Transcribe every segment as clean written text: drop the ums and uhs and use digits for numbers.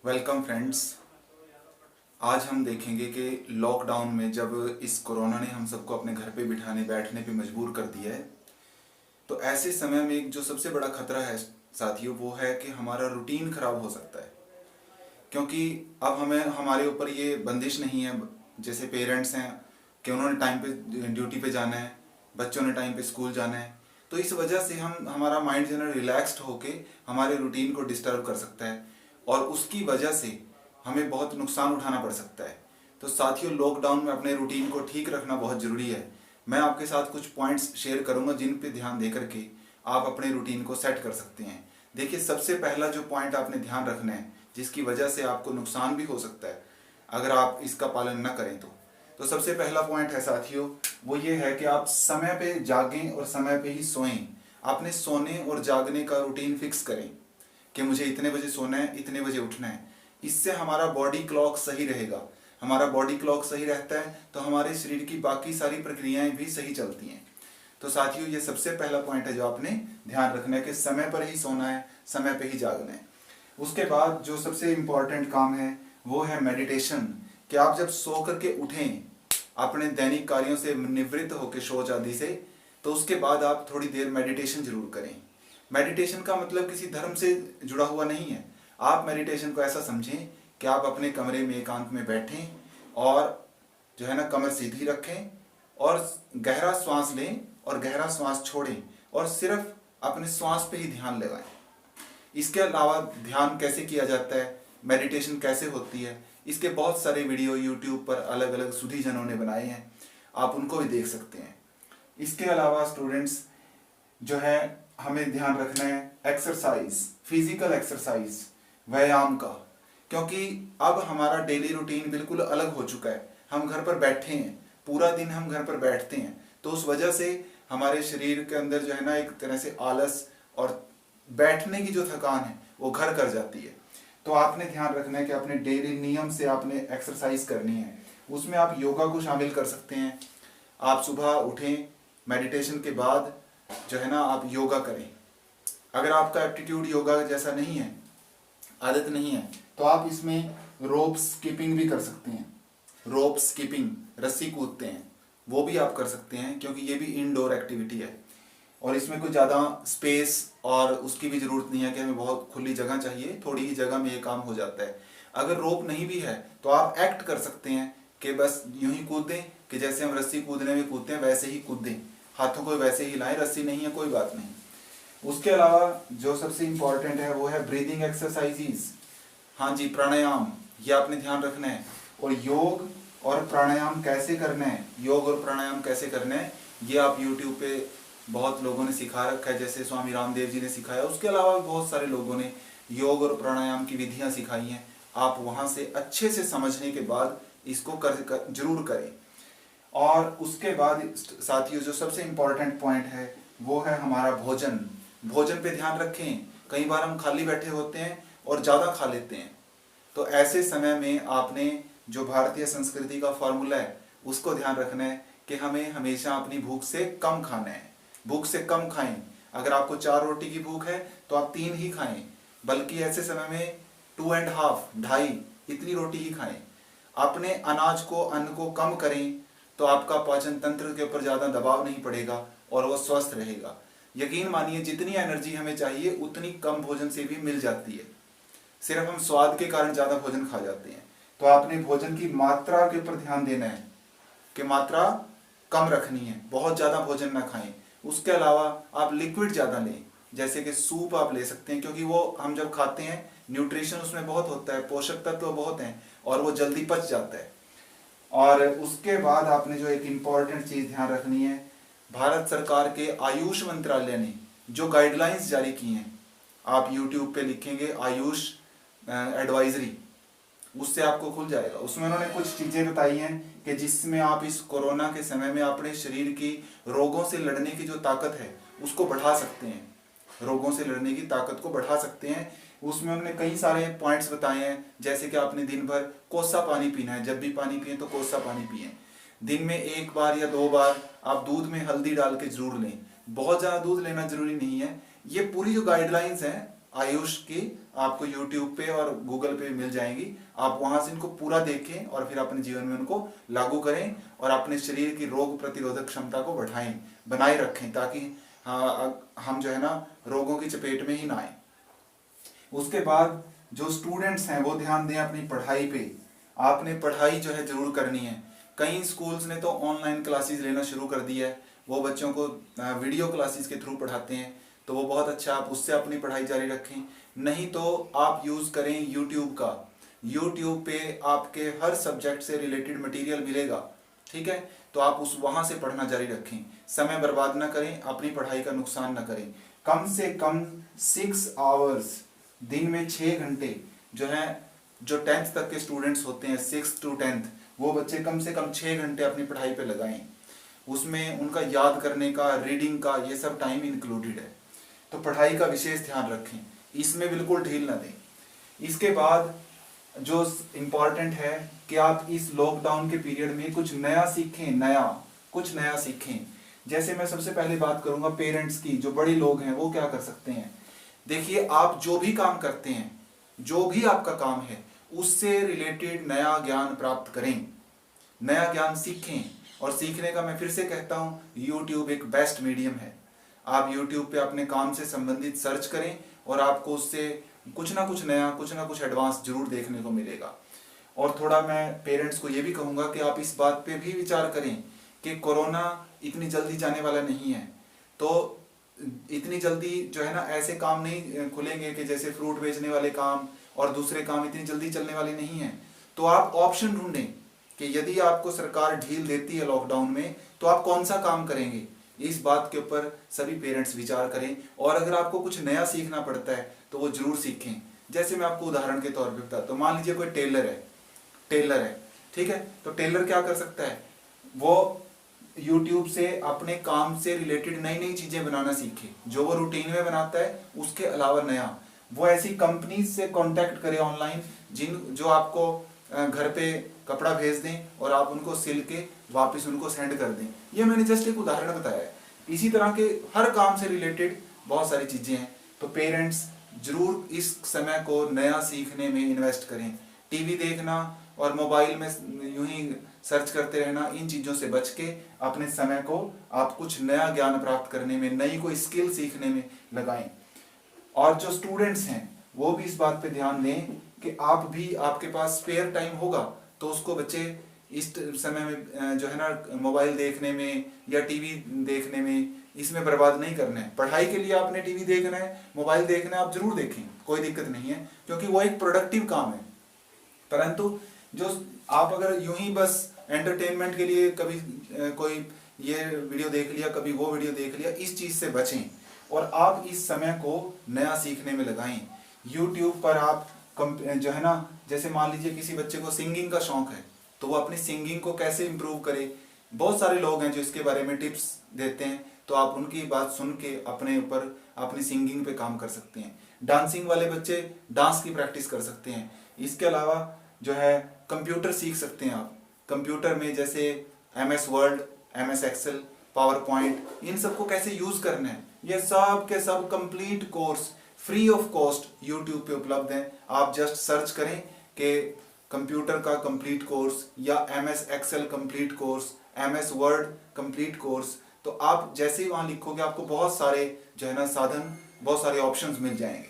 Welcome friends. आज हम देखेंगे कि लॉकडाउन में जब इस कोरोना ने हम सबको अपने घर पे बिठाने बैठने पे मजबूर कर दिया है, तो ऐसे समय में एक जो सबसे बड़ा खतरा है साथियों, वो है कि हमारा रूटीन खराब हो सकता है। क्योंकि अब हमें हमारे ऊपर ये बंदिश नहीं है, जैसे पेरेंट्स हैं कि उन्होंने टाइम पे ड्यूटी पे जाना है, बच्चों ने टाइम पे स्कूल जाना है। तो इस वजह से हमारा माइंड जो है रिलैक्स्ड होके हमारे रूटीन को डिस्टर्ब कर सकता है और उसकी वजह से हमें बहुत नुकसान उठाना पड़ सकता है। तो साथियों, लॉकडाउन में अपने रूटीन को ठीक रखना बहुत ज़रूरी है। मैं आपके साथ कुछ पॉइंट्स शेयर करूंगा जिन पे ध्यान दे करके आप अपने रूटीन को सेट कर सकते हैं। देखिए, सबसे पहला जो पॉइंट आपने ध्यान रखना है, जिसकी वजह से आपको नुकसान भी हो सकता है अगर आप इसका पालन न करें तो सबसे पहला पॉइंट है साथियों, वो ये है कि आप समय पे जागें और समय पे ही सोएं। आपने सोने और जागने का रूटीन फिक्स करें कि मुझे इतने बजे सोना है, इतने बजे उठना है। इससे हमारा बॉडी क्लॉक सही रहेगा। हमारा बॉडी क्लॉक सही रहता है तो हमारे शरीर की बाकी सारी प्रक्रियाएं भी सही चलती हैं। तो साथियों, ये सबसे पहला पॉइंट है जो आपने ध्यान रखना है कि समय पर ही सोना है, समय पर ही जागना है। उसके बाद जो सबसे इंपॉर्टेंट काम है वो है मेडिटेशन। कि आप जब सो करके उठें अपने दैनिक कार्यों से निवृत्त होकर शौच आदि से, तो उसके बाद आप थोड़ी देर मेडिटेशन जरूर करें। मेडिटेशन का मतलब किसी धर्म से जुड़ा हुआ नहीं है। आप मेडिटेशन को ऐसा समझें कि आप अपने कमरे में एकांत में बैठें और जो है ना कमर सीधी रखें और गहरा श्वास लें और गहरा श्वास छोड़ें और सिर्फ अपने श्वास पे ही ध्यान लगाएं। इसके अलावा ध्यान कैसे किया जाता है, मेडिटेशन कैसे होती है, इसके बहुत सारे वीडियो यूट्यूब पर अलग अलग सुधीजनों ने बनाए हैं, आप उनको भी देख सकते हैं। इसके अलावा स्टूडेंट्स जो है हमें ध्यान रखना है एक्सरसाइज, फिजिकल एक्सरसाइज, व्यायाम का। क्योंकि अब हमारा डेली रूटीन बिल्कुल अलग हो चुका है। हम घर पर बैठे हैं, पूरा दिन हम घर पर बैठते हैं, तो उस वजह से हमारे शरीर के अंदर जो है ना एक तरह से आलस और बैठने की जो थकान है वो घर कर जाती है। तो आपने ध्यान रखना है कि अपने डेली नियम से आपने एक्सरसाइज करनी है। उसमें आप योगा को शामिल कर सकते हैं। आप सुबह उठें, मेडिटेशन के बाद जो है ना आप योगा करें। अगर आपका एप्टीट्यूड योगा जैसा नहीं है, आदत नहीं है, तो आप इसमें रोप स्किपिंग भी कर सकते हैं। रोप स्किपिंग, रस्सी कूदते हैं, वो भी आप कर सकते हैं, क्योंकि ये भी इंडोर एक्टिविटी है और इसमें कुछ ज़्यादा स्पेस और उसकी भी ज़रूरत नहीं है कि हमें बहुत खुली जगह चाहिए, थोड़ी ही जगह में ये काम हो जाता है। अगर रोप नहीं भी है तो आप एक्ट कर सकते हैं कि बस यूं ही कूद दें कि जैसे हम रस्सी कूदने में कूदते हैं वैसे ही कूद दें, हाथों को वैसे ही हिलाएं, रस्सी नहीं है कोई बात नहीं। उसके अलावा जो सबसे इम्पॉर्टेंट है वो है ब्रीदिंग एक्सरसाइजेस। हाँ जी, प्राणायाम, ये आपने ध्यान रखना है। और योग और प्राणायाम कैसे करना है, योग और प्राणायाम कैसे करना है, ये आप यूट्यूब पे बहुत लोगों ने सिखा रखा है, जैसे स्वामी रामदेव जी ने सिखाया। उसके अलावा बहुत सारे लोगों ने योग और प्राणायाम की विधियां सिखाई हैं। आप वहां से अच्छे से समझने के बाद इसको जरूर करें। और उसके बाद साथियों, जो सबसे इम्पोर्टेंट पॉइंट है वो है हमारा भोजन। भोजन पे ध्यान रखें। कई बार हम खाली बैठे होते हैं और ज़्यादा खा लेते हैं, तो ऐसे समय में आपने जो भारतीय संस्कृति का फॉर्मूला है उसको ध्यान रखना है कि हमें हमेशा अपनी भूख से कम खाना है। भूख से कम खाएं। अगर आपको 4 रोटी की भूख है तो आप 3 ही खाएं, बल्कि ऐसे समय में 2.5, ढाई इतनी रोटी ही खाएं। अपने अनाज को, अन्न को कम करें तो आपका पाचन तंत्र के ऊपर ज़्यादा दबाव नहीं पड़ेगा और वो स्वस्थ रहेगा। यकीन मानिए, जितनी एनर्जी हमें चाहिए उतनी कम भोजन से भी मिल जाती है। सिर्फ हम स्वाद के कारण ज़्यादा भोजन खा जाते हैं। तो आपने भोजन की मात्रा के ऊपर ध्यान देना है कि मात्रा कम रखनी है, बहुत ज़्यादा भोजन ना खाएं। उसके अलावा आप लिक्विड ज़्यादा लें, जैसे कि सूप आप ले सकते हैं, क्योंकि वो हम जब खाते हैं न्यूट्रिशन उसमें बहुत होता है, पोषक तत्व बहुत हैं और वो जल्दी पच जाता है। और उसके बाद आपने जो एक इम्पॉर्टेंट चीज़ ध्यान रखनी है, भारत सरकार के आयुष मंत्रालय ने जो गाइडलाइंस जारी की हैं, आप यूट्यूब पे लिखेंगे आयुष एडवाइजरी, उससे आपको खुल जाएगा। उसमें उन्होंने कुछ चीज़ें बताई हैं कि जिसमें आप इस कोरोना के समय में अपने शरीर की रोगों से लड़ने की जो ताकत है उसको बढ़ा सकते हैं, रोगों से लड़ने की ताकत को बढ़ा सकते हैं। उसमें उन्होंने कई सारे पॉइंट्स बताए हैं, जैसे कि आपने दिन भर कोसा पानी पीना है, जब भी पानी पिए तो कोसा पानी पिए। दिन में 1 बार या 2 बार आप दूध में हल्दी डाल के जरूर लें। बहुत ज़्यादा दूध लेना जरूरी नहीं है। ये पूरी जो गाइडलाइंस हैं आयुष की आपको यूट्यूब पे और गूगल पे मिल जाएंगी। आप वहां से इनको पूरा देखें और फिर अपने जीवन में उनको लागू करें और अपने शरीर की रोग प्रतिरोधक क्षमता को बढ़ाएं, बनाए रखें, ताकि हम जो है ना रोगों की चपेट में ही ना आए। उसके बाद जो स्टूडेंट्स हैं वो ध्यान दें अपनी पढ़ाई पे। आपने पढ़ाई जो है जरूर करनी है। कई स्कूल्स ने तो ऑनलाइन क्लासेस लेना शुरू कर दिया है, वो बच्चों को वीडियो क्लासेस के थ्रू पढ़ाते हैं, तो वो बहुत अच्छा, आप उससे अपनी पढ़ाई जारी रखें। नहीं तो आप यूज करें यूट्यूब का। यूट्यूब पे आपके हर सब्जेक्ट से रिलेटेड मटेरियल मिलेगा, ठीक है, तो आप वहां से पढ़ना जारी रखें। समय बर्बाद ना करें, अपनी पढ़ाई का नुकसान ना करें। कम से कम 6 आवर्स, दिन में 6 घंटे जो है, जो 10th तक के स्टूडेंट्स होते हैं 6 to 10th, वो बच्चे कम से कम 6 घंटे अपनी पढ़ाई पे लगाएं। उसमें उनका याद करने का, रीडिंग का, ये सब टाइम इंक्लूडेड है। तो पढ़ाई का विशेष ध्यान रखें, इसमें बिल्कुल ढील ना दें। इसके बाद जो इम्पॉर्टेंट है कि आप इस लॉकडाउन के पीरियड में कुछ नया सीखें, कुछ नया सीखें। जैसे मैं सबसे पहले बात करूंगा पेरेंट्स की, जो बड़े लोग हैं वो क्या कर सकते हैं। देखिए, आप जो भी काम करते हैं, जो भी आपका काम है, उससे रिलेटेड नया ज्ञान प्राप्त करें, नया ज्ञान सीखें। और सीखने का मैं फिर से कहता हूं, यूट्यूब एक बेस्ट मीडियम है। आप यूट्यूब पे अपने काम से संबंधित सर्च करें और आपको उससे कुछ ना कुछ नया, कुछ ना कुछ एडवांस जरूर देखने को मिलेगा। और थोड़ा मैं पेरेंट्स को ये भी कहूंगा कि आप इस बात पे भी विचार करें कि कोरोना इतनी जल्दी जाने वाला नहीं है, तो इतनी जल्दी जो है ना ऐसे काम नहीं खुलेंगे कि जैसे फ्रूट बेचने वाले काम और दूसरे काम इतनी जल्दी चलने वाले नहीं हैं। तो आप ऑप्शन ढूंढें कि यदि आपको सरकार ढील देती है लॉकडाउन में, तो आप कौन सा काम करेंगे। इस बात के ऊपर सभी पेरेंट्स विचार करें। और अगर आपको कुछ नया सीखना पड़ता है तो वो जरूर सीखें। जैसे मैं आपको उदाहरण के तौर पे बताता हूँ, मान लीजिए कोई टेलर है, ठीक है, तो टेलर क्या कर सकता है, वो यूट्यूब से अपने काम से रिलेटेड नई नई चीजें बनाना सीखे। जो वो रूटीन में बनाता है उसके अलावा नया, वो ऐसी कंपनी से कांटेक्ट करे ऑनलाइन जो आपको घर पे कपड़ा भेज दें और आप उनको सिल के वापस उनको सेंड कर दें। ये मैंने जस्ट एक उदाहरण बताया है। इसी तरह के हर काम से रिलेटेड बहुत सारी चीजें हैं। तो पेरेंट्स जरूर इस समय को नया सीखने में इन्वेस्ट करें। टीवी देखना और मोबाइल में यूं ही सर्च करते रहना, इन चीजों से बच के अपने समय को आप कुछ नया ज्ञान प्राप्त करने में, नई कोई स्किल सीखने में लगाएं। और जो स्टूडेंट्स हैं वो भी इस बात पे ध्यान दें कि आप भी, आपके पास स्पेयर टाइम होगा तो उसको बच्चे इस समय में जो है ना मोबाइल देखने में या टीवी देखने में, इसमें बर्बाद नहीं करना है। पढ़ाई के लिए आपने टीवी देखना है, मोबाइल देखना है, आप जरूर देखें, कोई दिक्कत नहीं है, क्योंकि वो एक प्रोडक्टिव काम है। परंतु जो आप अगर यूं ही बस एंटरटेनमेंट के लिए कभी कोई ये वीडियो देख लिया, कभी वो वीडियो देख लिया, इस चीज से बचें और आप इस समय को नया सीखने में लगाएं। यूट्यूब पर आप जो है ना, जैसे मान लीजिए किसी बच्चे को सिंगिंग का शौक है, तो वो अपनी सिंगिंग को कैसे इंप्रूव करे, बहुत सारे लोग हैं जो इसके बारे में टिप्स देते हैं, तो आप उनकी बात सुन के अपने ऊपर अपनी सिंगिंग पे काम कर सकते हैं। डांसिंग वाले बच्चे डांस की प्रैक्टिस कर सकते हैं। इसके अलावा जो है कंप्यूटर सीख सकते हैं आप। कंप्यूटर में जैसे MS word, MS Excel, PowerPoint, इन सबको कैसे यूज करना है, ये सब के सब complete course free of cost YouTube पे उपलब्ध हैं। आप जस्ट सर्च करें कि कंप्यूटर का कंप्लीट कोर्स या MS Excel complete course, MS Word complete course, तो आप जैसे ही वहां लिखोगे आपको बहुत सारे जो है ना साधन, बहुत सारे ऑप्शंस मिल जाएंगे।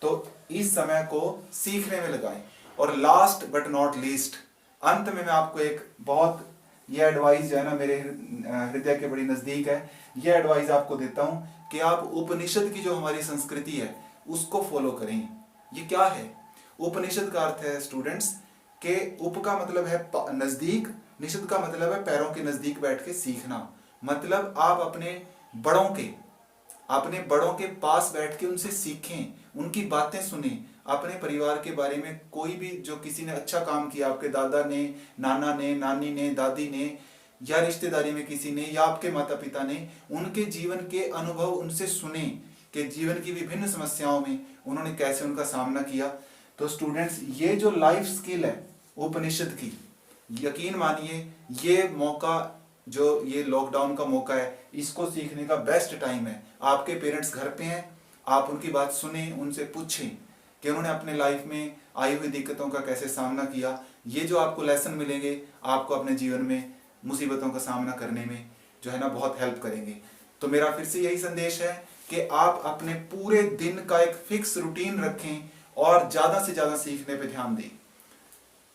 तो इस समय को सीखने में लगाएं। और लास्ट बट नॉट लीस्ट, अंत में मैं आपको एक बहुत, ये एडवाइस जो है ना मेरे हृदय के बड़ी नजदीक है, ये एडवाइस आपको देता हूं कि आप उपनिषद की जो हमारी संस्कृति है उसको फॉलो करें। ये क्या है? उपनिषद का अर्थ है स्टूडेंट्स के उप का मतलब है नजदीक, निषद का मतलब है पैरों के नजदीक बैठ के सीखना। मतलब आप अपने बड़ों के पास बैठ के उनसे सीखें, उनकी बातें सुने, अपने परिवार के बारे में कोई भी जो किसी ने अच्छा काम किया, आपके दादा ने, नाना ने, नानी ने, दादी ने, या रिश्तेदारी में किसी ने, या आपके माता पिता ने, उनके जीवन के अनुभव उनसे सुने कि जीवन की विभिन्न समस्याओं में उन्होंने कैसे उनका सामना किया। तो स्टूडेंट्स, ये जो लाइफ स्किल है उपनिषद की, यकीन मानिए ये मौका, जो ये लॉकडाउन का मौका है, इसको सीखने का बेस्ट टाइम है। आपके पेरेंट्स घर पे हैं, आप उनकी बात सुने, उनसे पूछें कि उन्होंने अपने लाइफ में आई हुई दिक्कतों का कैसे सामना किया। ये जो आपको लेसन मिलेंगे आपको अपने जीवन में मुसीबतों का सामना करने में जो है ना बहुत हेल्प करेंगे। तो मेरा फिर से यही संदेश है कि आप अपने पूरे दिन का एक फिक्स रूटीन रखें और ज़्यादा से ज़्यादा सीखने पे ध्यान दें।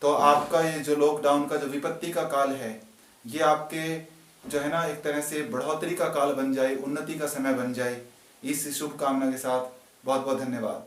तो आपका ये जो लॉकडाउन का जो विपत्ति का काल है, ये आपके जो है ना एक तरह से बढ़ोतरी का काल बन जाए, उन्नति का समय बन जाए। इस शुभकामना के साथ बहुत बहुत धन्यवाद।